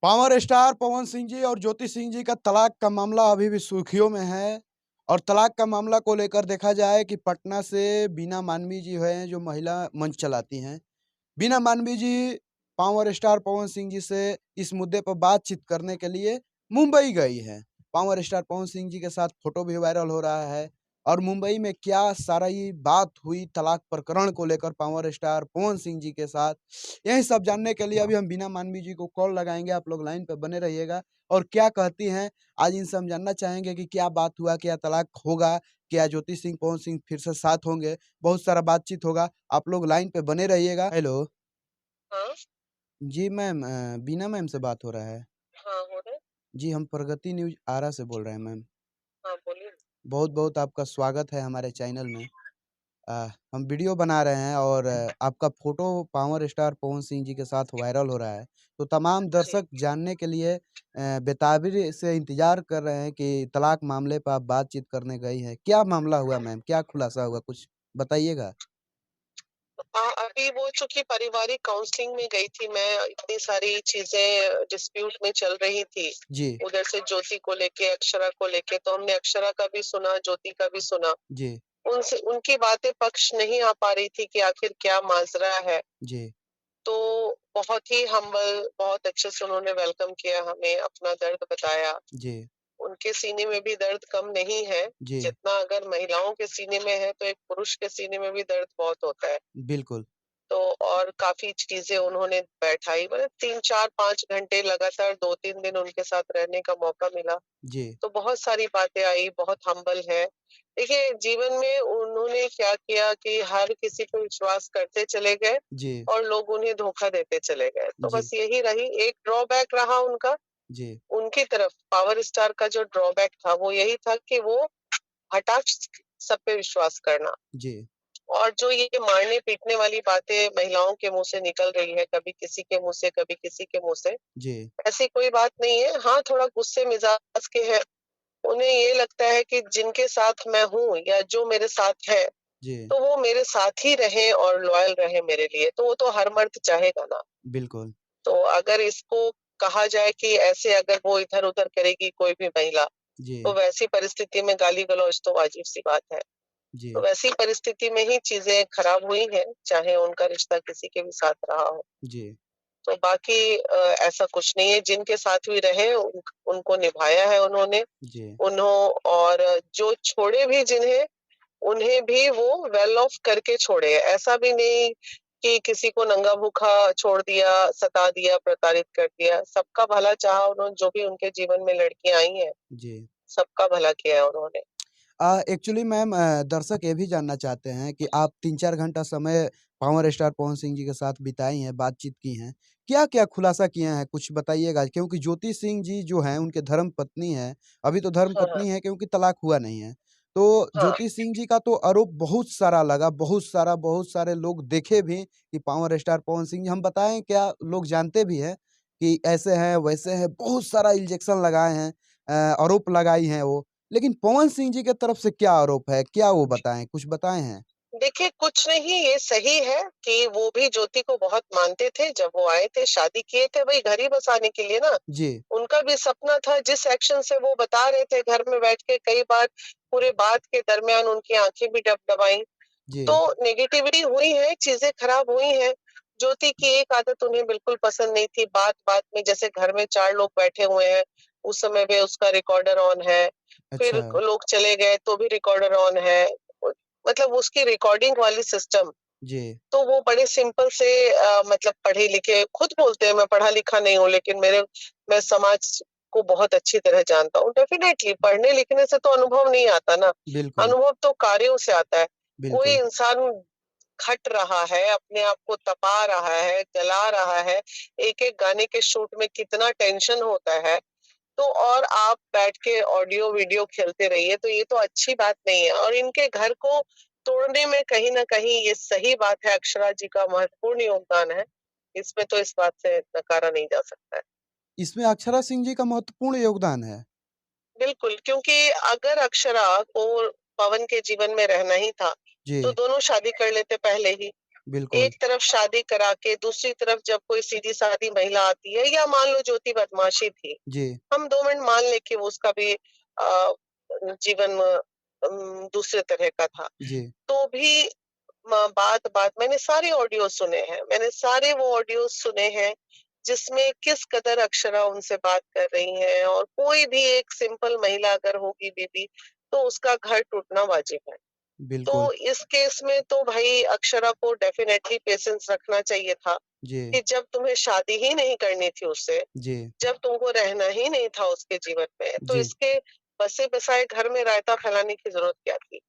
Power star Pawan Singh ji और ज्योति सिंह जी का तलाक का मामला अभी भी सुर्खियों में है। और तलाक का मामला को लेकर देखा जाए कि पटना से बीना मानवी जी हैं जो महिला मंच चलाती हैं। बीना मानवी जी पावर स्टार पवन सिंह जी से इस मुद्दे पर बातचीत करने के लिए मुंबई गई हैं। पावर स्टार पवन सिंह जी के साथ फोटो भी वायरल हो रहा है। और मुंबई में क्या सारी बात हुई तलाक प्रकरण को लेकर पावर स्टार पवन सिंह जी के साथ, यही सब जानने के लिए अभी हम बीना मानवी जी को कॉल लगाएंगे। आप लोग लाइन पे बने रहिएगा। और क्या कहती हैं आज इनसे हम जानना चाहेंगे कि क्या बात हुआ, क्या तलाक होगा, क्या ज्योति सिंह पवन सिंह फिर से साथ होंगे, बहुत सारा बातचीत होगा। आप लोग लाइन पे बने रहिएगा। हेलो। हाँ, जी मैम, बीना मैम से बात हो रहा है? हाँ, हो रहा है। जी, हम प्रगति न्यूज़ आरा से बोल रहे हैं मैम। हाँ, बोलिए। बहुत-बहुत आपका स्वागत है हमारे चैनल में। हम वीडियो बना रहे हैं और आपका photo power star Pawan Singh ji के साथ वायरल हो रहा है। तो तमाम जी। दर्शक जानने के लिए बेताबरी से इंतज़ार कर रहे हैं कि तलाक मामले पर आप बातचीत करने गई हैं। क्या मामला हुआ मैम? क्या खुलासा हुआ? कुछ बताइएगा? अभी वो चूँकि पारिवारिक काउंसलिंग में गई थी मैं, इतनी सारी चीज़ें डिस्प्यूट में चल रही थी। जी, उधर से ज्योति को लेके, अक्षरा को लेके, तो हमने अक्षरा का भी सुना, ज्योति का भी सुना। जी, उनसे उनकी बातें पक्ष नहीं आ पा रही थी कि आखिर क्या माजरा है। जी, तो बहुत ही हम्बल, बहुत अच्छे से उन्होंने वेलकम किया हमें, अपना दर्द बताया। जी, उनके सीने में भी दर्द कम नहीं है। जी, जितना अगर महिलाओं के सीने में है, तो एक पुरुष के सीने में भी दर्द बहुत होता है। बिल्कुल। तो और काफ़ी चीज़ें उन्होंने बैठाई, मतलब 3, 4, 5 घंटे लगातार 2-3 दिन उनके साथ रहने का मौका मिला। जी, तो बहुत सारी बातें आई, बहुत हम्बल है। देखिए, जीवन में उन्होंने क्या किया कि हर किसी पे विश्वास करते चले गए जी, और लोग उन्हें धोखा देते चले गए। तो जी, बस यही रही, एक ड्रॉबैक रहा उनका, जी, उनकी तरफ पावर स्टार का जो ड्रॉबैक था वो यही था कि वो हठात सब पे विश्वास करना। जी, और जो ये मारने-पीटने वाली बातें महिलाओं के मुँह से निकल रही है, कभी किसी के मुँह से, कभी किसी के मुँह से, जी, ऐसी कोई बात नहीं है। हाँ, थोड़ा गुस्से मिजाज के हैं। उन्हें ये लगता है कि जिनके साथ मैं हूँ या जो मेरे साथ है, जी, तो वो मेरे साथ ही रहें और लॉयल रहें मेरे लिए, तो वो तो हर मर्द चाहेगा ना। बिल्कुल। तो अगर इसको कहा जाए कि ऐसे अगर वो इधर-उधर करेगी कोई भी महिला, तो जी, वैसी परिस्थिति में गाली-गलौज तो वाजिब-सी बात है। तो जी, वैसी परिस्थिति में ही चीज़ें खराब हुई हैं, चाहे उनका रिश्ता किसी के भी साथ रहा हो। जी, तो बाकी ऐसा कुछ नहीं है, जिनके साथ भी रहे उनको निभाया है उन्होंने। जी, और जो छोड़े भी जिन्हें, उन्हें भी वो वेल ऑफ करके छोड़े। ऐसा भी नहीं कि किसी को नंगा भूखा छोड़ दिया, सता दिया, प्रताड़ित कर दिया। सबका भला चाहा उन्होंने, जो भी उनके जीवन में लड़कियाँ आई हैं, जी। सबका भला किया है उन्होंने। एक्चुअली मैम, दर्शक ये भी जानना चाहते हैं कि आप 3-4 घंटा समय पावर स्टार पवन सिंह जी के साथ बिताई हैं, बातचीत की हैं। क्या-क्या खुलासा किए हैं? कुछ बताइएगा क्योंकि ज्योति सिंह जी जो हैं उनके धर्मपत्नी हैं, अभी तो हाँ, धर्मपत्नी हैं क्योंकि तलाक हुआ नहीं है। तो हाँ, ज्योति सिंह जी का तो आरोप बहुत सारा लगा, बहुत सारे लोग देखे भी कि पावर स्टार पवन सिंह जी, हम बताएँ क्या, लोग जानते भी हैं कि ऐसे हैं, वैसे हैं, बहुत सारा इल्जेक्शन लगाए हैं, आरोप लगाई हैं वो। लेकिन पवन सिंह जी की तरफ से क्या आरोप है? क्या वो बताएँ? कुछ बताए हैं? देखिए, कुछ नहीं, ये सही है कि वो भी ज्योति को बहुत मानते थे। जब वो आए थे, शादी किए थे वही घर ही बसाने के लिए ना। जी, उनका भी सपना था, जिस एक्शन से वो बता रहे थे घर में बैठ के, कई बार पूरे बात के दरमियान उनकी आँखें भी डबडबाईं। तो जी, नेगेटिविटी हुई है, चीज़ें खराब हुई हैं। ज्योति की एक आदत उन्हें बिल्कुल पसंद नहीं थी, बात-बात में जैसे घर में 4 लोग बैठे हुए हैं, उस समय पे उसका रिकॉर्डर ऑन है, फिर अच्छा, लोग चले गए तो भी रिकॉर्डर ऑन है। उ मतलब उसकी रिकॉर्डिंग वाली सिस्टम, जी, तो वो बड़े सिंपल से मतलब पढ़े-लिखे, खुद बोलते हैं मैं पढ़ा-लिखा नहीं हूँ, लेकिन मैं समाज को बहुत अच्छी तरह जानता हूँ। डेफ़िनेटली पढ़ने-लिखने से तो अनुभव नहीं आता ना, बिल्कुल, अनुभव तो कार्यों से आता है। कोई बिल्कुल, इंसान खट रहा है, अपने आप को तपा रहा है, जला रहा है, एक-एक गाने के शूट में कितना टेंशन होता है, तो और आप बैठ के ऑडियो वीडियो खेलते रहिए, तो ये तो अच्छी बात नहीं है। और इनके घर को तोड़ने में कहीं न कहीं ये सही बात है, अक्षरा जी का महत्वपूर्ण योगदान है। इसमें तो इस बात से नकारा नहीं जा सकता है। इसमें अक्षरा सिंह जी का महत्वपूर्ण योगदान है। बिल्कुल, क्योंकि अगर अक्षरा को पवन के जीवन में रहना ही था, तो जी, दोनों शादी कर लेते पहले ही। बिल्कुल। एक तरफ शादी करा के दूसरी तरफ जब कोई सीधी-सादी महिला आती है, या मान लो ज्योति बदमाशी थी, जी, हम 2 मिनट मान लें कि वो उसका भी जीवन दूसरे तरह का था। जी, तो भी बात-बात मैंने सारे ऑडियो सुने हैं, मैंने सारे वो ऑडियो सुने हैं, जिसमें किस कदर अक्षरा उनसे बात कर रही हैं, और कोई भी एक सिंपल महिला अगर होगी बीबी, तो उसका घर टूटना वाजिब है। बिल्कुल। तो इस केस में तो भाई अक्षरा को डेफिनेटली पेशेंस रखना चाहिए था, जी, कि जब तुम्हें शादी ही नहीं करनी थी उससे, जी, जब तुमको रहना ही नहीं था उसके जीवन में, तो जी, इसके बसे-बसाए घर में रायता फैलाने की ज़रूरत क्या थी?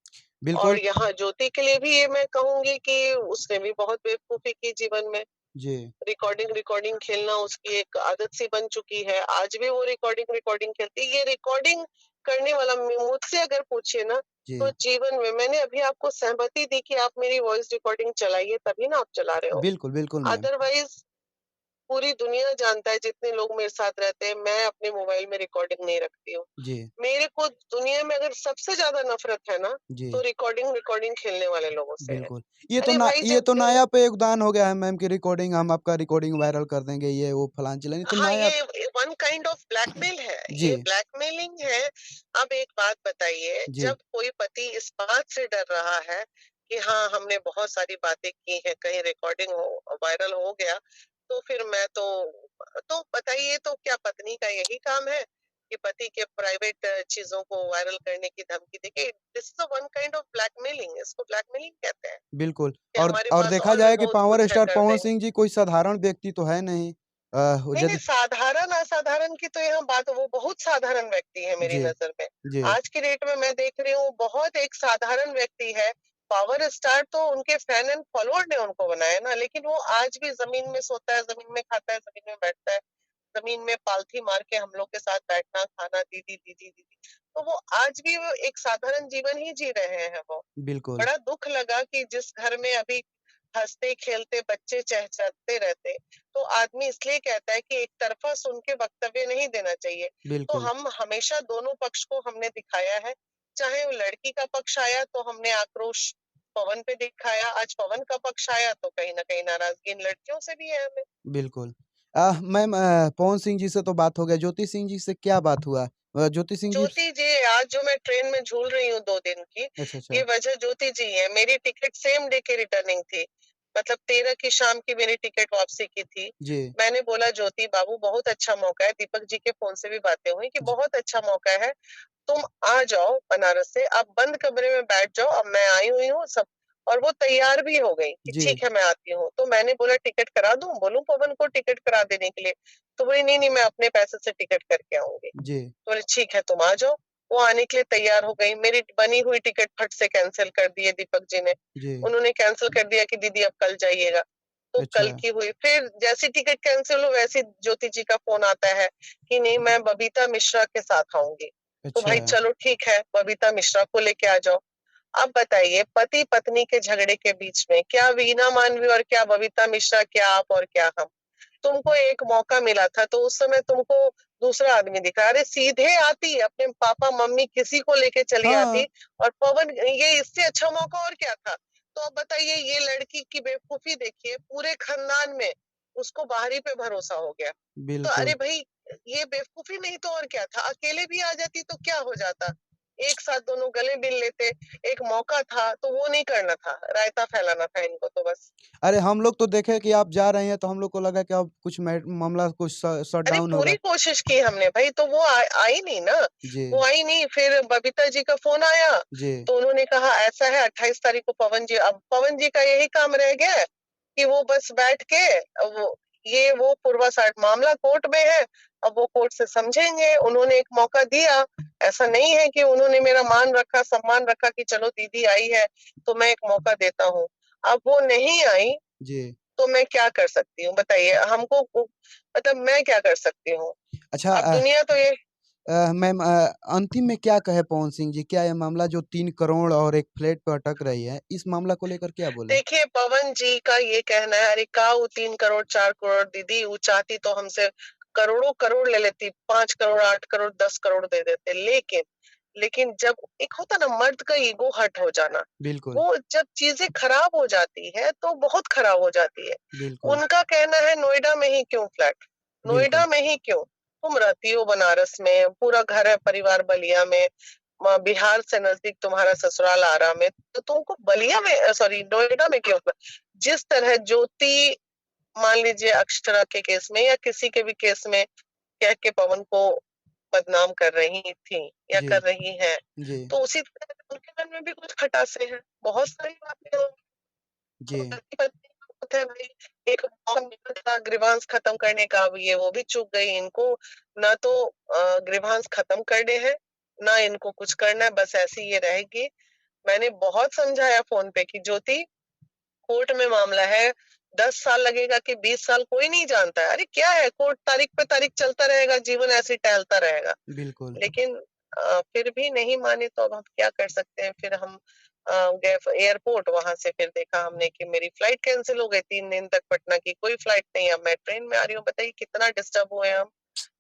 और बिल्कुल। यहाँ ज्योति के लिए भी ये मैं कहूँगी कि उसने भी बहुत बेवकूफ़ी की जीवन में। जी, रिकॉर्डिंग खेलना उसकी एक आदत सी बन चुकी है। आज भी वो रिकॉर्डिंग खेलती है। ये रिकॉर्डिंग करने वाला मुझसे अगर पूछिए ना, तो जी। जीवन में मैंने अभी आपको सहमति दी कि आप मेरी वॉइस रिकॉर्डिंग चलाइए, तभी ना आप चला रहे हो। बिल्कुल, बिल्कुल मैम। अदरवाइज़ पूरी दुनिया जानता है, जितने लोग मेरे साथ रहते हैं, मैं अपने मोबाइल में रिकॉर्डिंग नहीं रखती हूँ। जी, मेरे को दुनिया में अगर सबसे ज़्यादा नफ़रत है ना, तो जी, रिकॉर्डिंग रिकॉर्डिंग खेलने वाले लोगों से है। बिल्कुल। अरे भाई ये जब तो नया पे योगदान हो गया है मैम कि रिकॉर्डिंग हम आपका रिकॉर्डिंग वायरल कर देंगे, ये वो फलान-चिलान, ये तो हाँ, नया। ये वन काइंड ऑफ ब्लैकमेल है, ये जी, ब्लैकमेलिंग है। अब एक बात बताइए, जी, जब कोई पति इस बात से डर रहा है कि हाँ, हमने बहुत सारी बातें की हैं, कहीं रिकॉर्डिंग हो वायरल हो गया, तो फिर मैं तो बताइए, तो क्या पत्नी का यही काम है कि पति के प्राइवेट चीज़ों को वायरल करने की धमकी देके? This is a one kind of blackmailing, इसको ब्लैकमेलिंग कहते हैं, बिल्कुल। कि हमारे और पास देखा और जाए कि बहुत पावर कुछ है, स्टार कर पवन देंगे। सिंह जी कोई साधारण व्यक्ति तो है नहीं। नहीं, नहीं, यदि साधारण-असाधारण की तो यहाँ बात, वो बहुत साधारण व्यक्ति है मेरी जी, नज़र में। जी, आज की डेट में मैं देख रही हूँ, बहुत एक साधारण व्यक्ति है। पावर स्टार तो उनके फैन एंड फॉलोअर ने उनको बनाया ना, लेकिन वो आज भी ज़मीन में सोता है, ज़मीन में खाता है, ज़मीन में बैठता है, ज़मीन में पालथी मार के हम लोग के साथ बैठना, खाना, दीदी, दीदी, दीदी। तो वो आज भी वो एक साधारण जीवन ही जी रहे हैं वो। बिल्कुल, बड़ा दुःख लगा कि जिस घर में अभी हँसते-खेलते बच्चे चहचहाते रहते, तो आदमी इसलिए कहता है कि एक तरफ़ा सुन के वक्तव्य नहीं देना चाहिए। तो बिल्कुल, हम हमेशा दोनों पक्ष को हमने दिखाया है, चाहे वो लड़की का पक्ष आया तो हमने आक्रोश पवन पे दिखाया, आज पवन का पक्ष आया तो कहीं न कहीं नाराज़गी इन लड़कियों से भी है हमें। बिल्कुल। मैम पवन सिंह जी से तो बात हो गया, ज्योति सिंह जी से क्या बात हुआ? ज्योति सिंह जी ज्योति जी, आज जो मैं ट्रेन में झूल रही हूँ 2 दिन की, अच्छा, ये अच्छा। वजह ज्योति जी है। मेरी टिकट सेम डे की रिटर्निंग थी। मतलब 13 की शाम की मेरी टिकट वापसी की थी। जी, मैंने बोला ज्योति बाबू, बहुत अच्छा मौका है, दीपक जी के फ़ोन से भी बातें हुई कि जी, बहुत अच्छा मौका है, तुम आ जाओ बनारस से, आप बंद कमरे में बैठ जाओ, अब मैं आई हुई हूँ सब। और वो तैयार भी हो गई कि जी, ठीक है मैं आती हूँ। तो मैंने बोला टिकट करा दूँ? बोलूँ पवन को टिकट करा देने के लिए? तो बोली नहीं, नहीं, मैं अपने पैसे से टिकट करके आऊँगी। जी, तो बोले ठीक है तुम आ जाओ। वो आने के लिए तैयार हो गई। मेरी बनी हुई टिकट फट से कैंसल कर दी है दीपक जी ने। जी, उन्होंने कैंसल कर दिया कि दीदी अब कल जाइएगा। तो कल अच्छा, की हुई। फिर जैसी टिकट कैंसल हो वैसे ज्योति जी का फ़ोन आता है कि नहीं, मैं बबीता मिश्रा के साथ आऊँगी। तो अच्छा, भाई चलो ठीक है, बबीता मिश्रा को लेके आ जाओ। अब बताइए, पति-पत्नी के झगड़े के बीच में क्या वीना मानवी और क्या बबीता मिश्रा, क्या आप और क्या हम? तुमको एक मौका मिला था, तो उस समय तुमको दूसरा आदमी दिखा। अरे सीधे आती, अपने पापा-मम्मी किसी को लेके चली हाँ, आती, और पवन, ये इससे अच्छा मौका और क्या था? तो अब बताइए, ये लड़की की बेवकूफ़ी देखिए, पूरे खानदान में उसको बाहरी पे भरोसा हो गया। तो अरे बिल्कुल। भई, ये बेवकूफ़ी नहीं तो और क्या था? अकेले भी आ जाती तो क्या हो जाता? एक साथ दोनों गले मिल लेते, एक मौका था तो वो नहीं करना था, रायता फैलाना था इनको तो बस। अरे हम लोग तो देखे कि आप जा रहे हैं तो हम लोग को लगा कि अब कुछ मामला कुछ शट अरे डाउन पूरी होगा। कोशिश की हमने भाई, तो वो आई नहीं ना, वो जी, आई नहीं। फिर बबीता जी का फ़ोन आया, जी, तो उन्होंने कहा ऐसा है 28 तारीख को पवन जी, अब पवन जी का यही काम रह गया है कि वो बस बैठ के वो ये वो पूर्वासाट मामला कोर्ट में है, अब वो कोर्ट से समझेंगे। उन्होंने एक मौका दिया, ऐसा नहीं है कि उन्होंने मेरा मान रखा, सम्मान रखा कि चलो दीदी आई है, तो मैं एक मौका देता हूँ। अब वो नहीं आई, जी। तो मैं क्या कर सकती हूँ बताइए? हमको मतलब मैं क्या कर सकती हूँ? अच्छा अब दुनिया तो ये मैम अंतिम में क्या कहे पवन सिंह जी? क्या ये मामला जो 3 करोड़ और एक फ्लैट पे अटक रही है, इस मामला को लेकर क्या बोले? देखिए, पवन जी का ये कहना है, अरे का वो 3 करोड़ 4 करोड़ दीदी, वो चाहती तो हमसे करोड़ों करोड़ ले लेती, 5 करोड़ 8 करोड़ 10 करोड़ दे देते। लेकिन लेकिन जब एक होता ना मर्द का ईगो हर्ट हो जाना, बिल्कुल, वो जब चीजें खराब हो जाती है तो बहुत खराब हो जाती है। बिल्कुल, उनका कहना है नोएडा में ही क्यों फ्लैट, बिल्कुल। नोएडा में ही क्यों, तुम रहती हो बनारस में, पूरा घर है परिवार बलिया में, बिहार से नजदीक तुम्हारा ससुराल आरा में, तो तुमको बलिया में सॉरी नोएडा में क्यों? जिस तरह ज्योति मान लीजिए अक्षरा के केस में या किसी के भी केस में कह के पवन को बदनाम कर रही थी या जी, कर रही हैं, जी, तो उसी तरह उनके मन में भी कुछ खटासे हैं, बहुत सारी बातें हैं। जी, पति पत्नी का होता है भाई, एक मौका मिला था ग्रीवांस खत्म करने का, अब ये वो भी चूक गई, इनको ना तो ग्रीवांस खत्म करने हैं, ना इनको कुछ करना है, बस ऐसी ये रहेगी। मैंने बहुत समझाया फोन पे कि ज्योति, कोर्ट में मामला है, 10 साल लगेगा कि 20 साल कोई नहीं जानता है, अरे क्या है, कोर्ट तारीख पे तारीख चलता रहेगा, जीवन ऐसे ही टहलता रहेगा। बिल्कुल। लेकिन फिर भी नहीं माने तो अब हम क्या कर सकते हैं? फिर हम गए एयरपोर्ट, वहां से फिर देखा हमने कि मेरी फ्लाइट कैंसिल हो गई 3 दिन तक, पटना की कोई फ्लाइट नहीं, अब मैं ट्रेन में आ रही हूँ। बताइए कितना डिस्टर्ब हुए हम।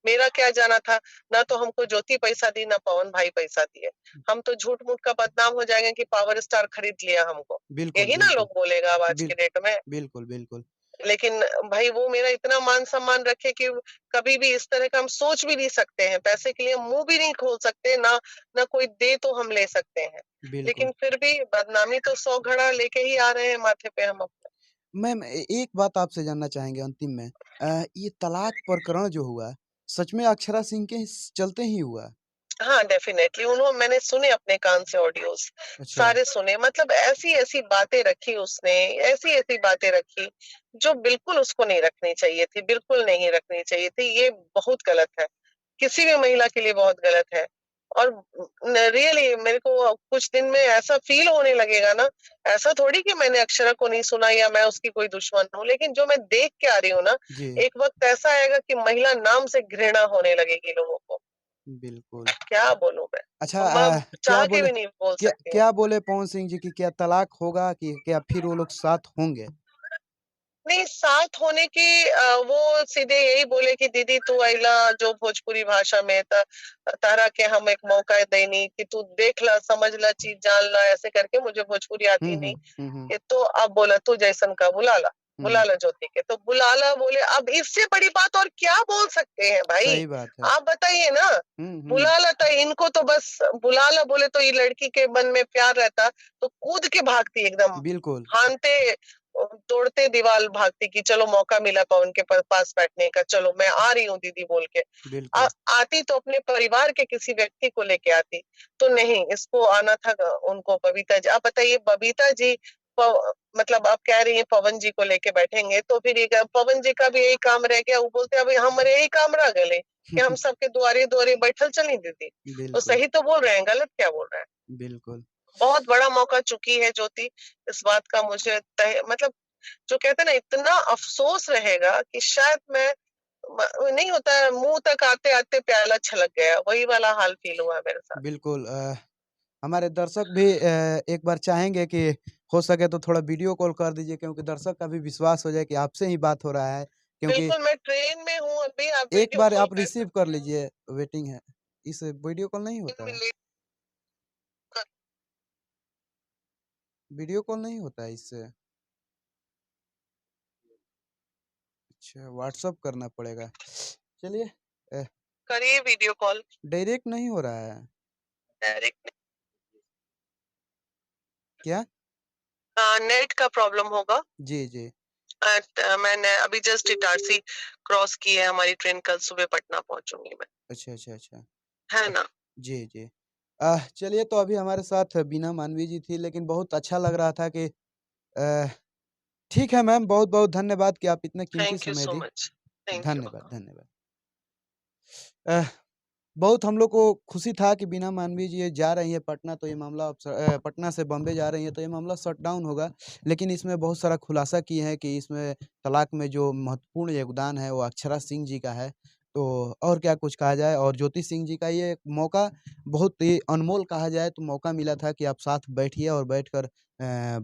मेरा क्या जाना था, ना तो हमको ज्योति पैसा दी ना पवन भाई पैसा दिए, हम तो झूठ मूठ का बदनाम हो जाएंगे कि पावर स्टार खरीद लिया हमको, बिल्कुल, यही ना बिल्कुल। लोग बोलेगा अब आज के बिल डेट में। बिल्कुल, बिल्कुल। लेकिन भाई वो मेरा इतना मान सम्मान रखे कि कभी भी इस तरह का हम सोच भी नहीं सकते हैं, पैसे के लिए मुंह भी नहीं खोल सकते ना, ना कोई दे तो हम ले सकते हैं। बिल्कुल। लेकिन फिर भी बदनामी तो 100 घड़ा लेके ही आ रहे हैं माथे पे हम अपने। मैम एक बात आपसे जानना चाहेंगे अंतिम में ये तलाक प्रकरण जो हुआ, सच में अक्षरा सिंह के चलते ही हुआ? हाँ डेफिनेटली, उन्होंने मैंने सुने अपने कान से ऑडियोज, अच्छा, सारे सुने, मतलब ऐसी ऐसी बातें रखी उसने, ऐसी ऐसी बातें रखी जो बिल्कुल उसको नहीं रखनी चाहिए थी, बिल्कुल नहीं रखनी चाहिए थी, ये बहुत गलत है, किसी भी महिला के लिए बहुत गलत है। और रियली मेरे को कुछ दिन में ऐसा फील होने लगेगा ना, ऐसा थोड़ी कि मैंने अक्षरा को नहीं सुना या मैं उसकी कोई दुश्मन हूँ, लेकिन जो मैं देख के आ रही हूँ ना, जी, एक वक्त ऐसा आएगा कि महिला नाम से घृणा होने लगेगी लोगों को। बिल्कुल। क्या बोलूं मैं, अच्छा अब मैं क्या चाह के बोले भी नहीं बोल क्या सकती हूँ। क्या बोले पवन सिंह जी कि क्या तलाक होगा कि क्या फिर वो लोग साथ होंगे? नहीं, साथ होने की वो सीधे यही बोले कि दीदी तू आइला जो भोजपुरी भाषा में तारा के हम एक मौका देनी कि तू देख ला समझ ला चीज जान ला, ऐसे करके, मुझे भोजपुरी हुँ, आती हुँ। नहीं। हुँ, हुँ। ये तो अब बोला तू जैसन का बुला ला, बुला हुँ, ला ज्योति के, तो बुला ला बोले, अब इससे बड़ी बात और क्या बोल सकते हैं भाई? सही बात है। आप बताइए ना। हुँ, हुँ। बुला ला तो इनको तो बस बुला ला बोले तो ये लड़की के मन में प्यार रहता तो कूद के भागती एकदम, बिल्कुल, भानते तोड़ते दीवार भागती कि चलो मौका मिला पवन के पास बैठने का, चलो मैं आ रही हूँ दीदी बोल के। बिल्कुल। आती तो अपने परिवार के किसी व्यक्ति को लेके आती, तो नहीं, इसको आना था उनको बबीता जी। आप बताइए बबीता जी मतलब आप कह रही हैं पवन जी को लेके बैठेंगे, तो फिर ये पवन जी का भी यही काम रह गया, वो बोलते अब हमारे यही काम रह गए कि हम सबके दुआरे दुआरे बैठल चली दीदी, तो बिल्कुल, सही तो बोल रहे हैं, गलत क्या बोल रहे हैं? बिल्कुल, बहुत बड़ा मौका चुकी है ज्योति, इस बात का मुझे मतलब जो कहते हैं ना, इतना अफसोस रहेगा कि शायद मैं नहीं होता है, मुंह तक आते आते प्याला छलक गया, वही वाला हाल फील हुआ मेरे साथ। बिल्कुल हमारे दर्शक भी एक बार चाहेंगे कि हो सके तो थोड़ा वीडियो कॉल कर दीजिए क्योंकि दर्शक का भी विश्वास हो जाए कि आपसे ही बात हो रहा है क्योंकि बिल्कुल, मैं ट्रेन में हूँ अभी, आप एक वीडियो बार कॉल आप कर रिसीव कर सकते लीजिए, वेटिंग है। इस वीडियो कॉल नहीं होता है? हैं। वीडियो कॉल नहीं होता है इससे? अच्छा, व्हाट्सएप करना पड़ेगा। चलिए करिए वीडियो कॉल डायरेक्ट नहीं हो रहा है। डायरेक्ट। क्या? नेट का प्रॉब्लम होगा। जी, जी। मैंने अभी जस्ट इटारसी क्रॉस की है, हमारी ट्रेन कल सुबह पटना पहुंचूंगी मैं, अच्छा, अच्छा, अच्छा। है अ, ना। जी, जी। चलिए तो अभी हमारे साथ बीना मानवी जी थी लेकिन बहुत अच्छा लग रहा था कि अ, ठीक है मैम, बहुत-बहुत धन्यवाद कि आप इतना कीमती थैंक यू समय सो दी। मच। Thank you. धन्यवाद, धन्यवाद। अ, बहुत हम लोग को खुशी था कि बीना मानवी जी ये जा रही हैं पटना तो ये मामला अब पटना से बॉम्बे जा रही हैं तो ये मामला शट डाउन होगा। लेकिन इसमें बहुत सारा खुलासा किए हैं कि इसमें तलाक में जो महत्वपूर्ण योगदान है वो अक्षरा सिंह जी का है। तो और क्या कुछ कहा जाए और ज्योति सिंह जी का ये एक मौका बहुत ही अनमोल कहा जाए तो मौका मिला था कि आप साथ बैठिए और बैठकर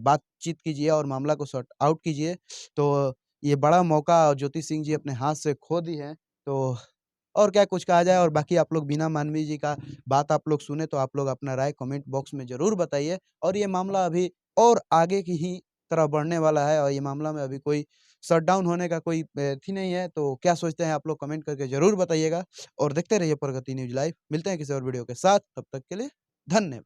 बातचीत कीजिए और मामला को सॉर्ट आउट कीजिए। तो ये बड़ा मौका ज्योति सिंह जी अपने हाथ से खो दी हैं। तो और क्या कुछ कहा जाए। और बाकी आप लोग बीना मानवी जी का बात आप लोग सुने तो आप लोग अपना राय कमेंट बॉक्स में ज़रूर बताइए। और ये मामला अभी और आगे की ही तरफ बढ़ने वाला है और ये मामला में अभी कोई शट डाउन होने का कोई थी नहीं है। तो क्या सोचते हैं आप लोग कमेंट करके ज़रूर बताइएगा और देखते रहिए प्रगति न्यूज़ लाइव। मिलते हैं किसी और वीडियो के साथ, तब तक के लिए धन्यवाद।